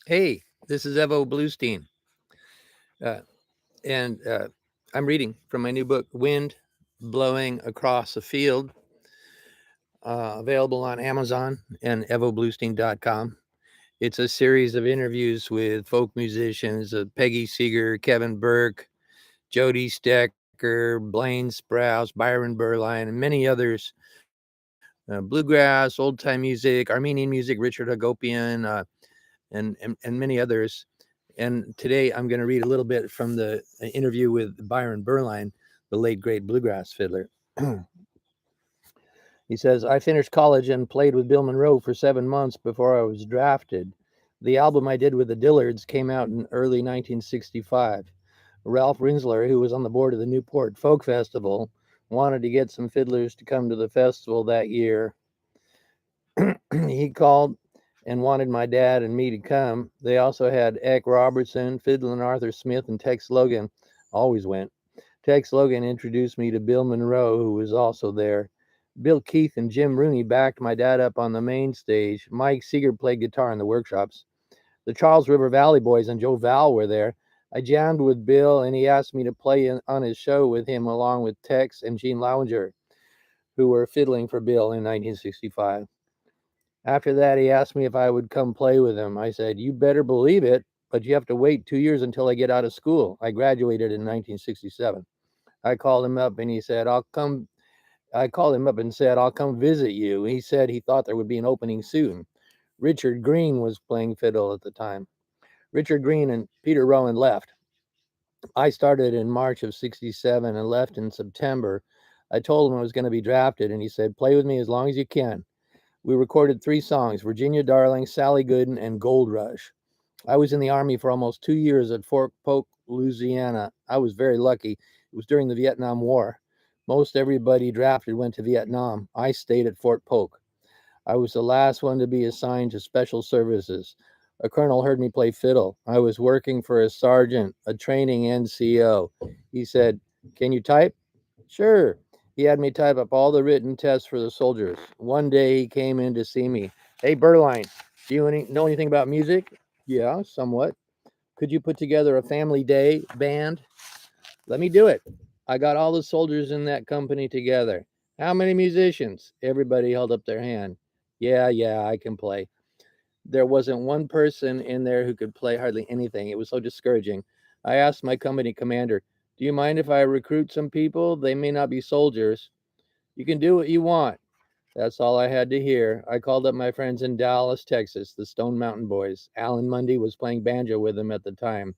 Hey, this is Evo Bluestein, uh, and I'm reading from my new book, Wind Blowing Across a Field, available on Amazon and evobluestein.com. It's a series of interviews with folk musicians, Peggy Seeger, Kevin Burke, Jody Stecker, Blaine Sprouse, Byron Berline, and many others. Bluegrass, old time music, Armenian music, Richard Hagopian, and many others. And today I'm going to read a little bit from the interview with Byron Berline, the late great bluegrass fiddler. He says, I finished college and played with Bill Monroe for 7 months before I was drafted. The album I did with the Dillards came out in early 1965. Ralph Rinsler, who was on the board of the Newport Folk Festival, wanted to get some fiddlers to come to the festival that year. He called and wanted my dad and me to come. They also had Eck Robertson, Fiddlin' Arthur Smith, and Tex Logan always went. Tex Logan introduced me to Bill Monroe, who was also there. Bill Keith and Jim Rooney backed my dad up on the main stage. Mike Seeger played guitar in the workshops. The Charles River Valley Boys and Joe Val were there. I jammed with Bill, and he asked me to play on his show with him along with Tex and Gene Lowinger, who were fiddling for Bill in 1965. After that, he asked me if I would come play with him. I said, you better believe it, but you have to wait 2 years until I get out of school. I graduated in 1967. I called him up and he said, I'll come. I called him up and said, I'll come visit you. He said he thought there would be an opening soon. Richard Green was playing fiddle at the time. Richard Green and Peter Rowan left. I started in March of 67 and left in September. I told him I was going to be drafted, and he said, play with me as long as you can. We recorded 3 songs, Virginia Darling, Sally Gooden, and Gold Rush. I was in the Army for almost 2 years at Fort Polk, Louisiana. I was very lucky. It was during the Vietnam War. Most everybody drafted went to Vietnam. I stayed at Fort Polk. I was the last one to be assigned to special services. A colonel heard me play fiddle. I was working for a sergeant, a training NCO. He said, can you type? Sure. He had me type up all the written tests for the soldiers. One day he came in to see me. Hey, Berline, do you know anything about music? Yeah, somewhat. Could you put together a family day band? Let me do it. I got all the soldiers in that company together. How many musicians? Everybody held up their hand. Yeah, I can play. There wasn't one person in there who could play hardly anything. It was so discouraging. I asked my company commander, do you mind if I recruit some people? They may not be soldiers. You can do what you want. That's all I had to hear. I called up my friends in Dallas, Texas, the Stone Mountain Boys. Alan Mundy was playing banjo with them at the time.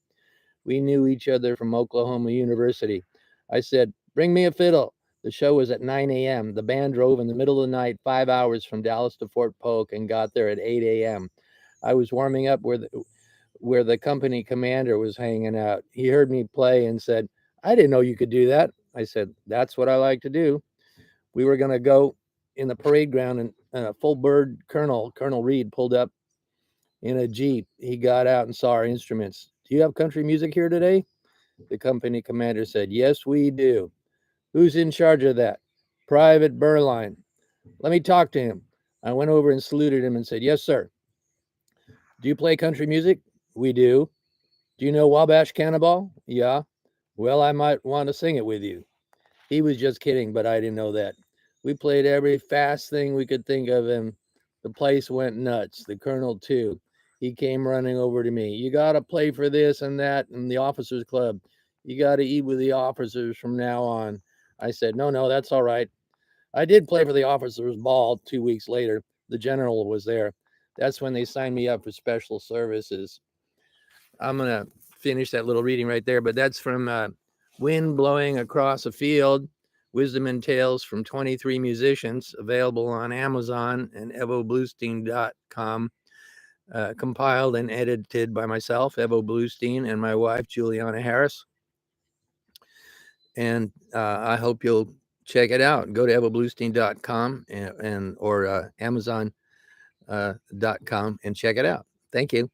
We knew each other from Oklahoma University. I said, bring me a fiddle. The show was at 9 a.m. The band drove in the middle of the night, 5 hours from Dallas to Fort Polk, and got there at 8 a.m. I was warming up where the company commander was hanging out. He heard me play and said, I didn't know you could do that. I said, that's what I like to do. We were going to go in the parade ground, and a full bird Colonel Reed, pulled up in a Jeep. He got out and saw our instruments. Do you have country music here today? The company commander said, yes, we do. Who's in charge of that? Private Berline. Let me talk to him. I went over and saluted him and said, yes, sir. Do you play country music? We do. Do you know Wabash Cannonball? Yeah. Well, I might want to sing it with you. He was just kidding, but I didn't know that. We played every fast thing we could think of, and the place went nuts. The colonel, too. He came running over to me. You got to play for this and that and the officers' club. You got to eat with the officers from now on. I said, no, that's all right. I did play for the officers' ball 2 weeks later. The general was there. That's when they signed me up for special services. I'm going to finish that little reading right there, but that's from Wind Blowing Across a Field, Wisdom and Tales from 23 Musicians, available on Amazon and evobluestein.com, compiled and edited by myself, Evo Bluestein, and my wife, Juliana Harris. And I hope you'll check it out. Go to evobluestein.com or Amazon.com and check it out. Thank you.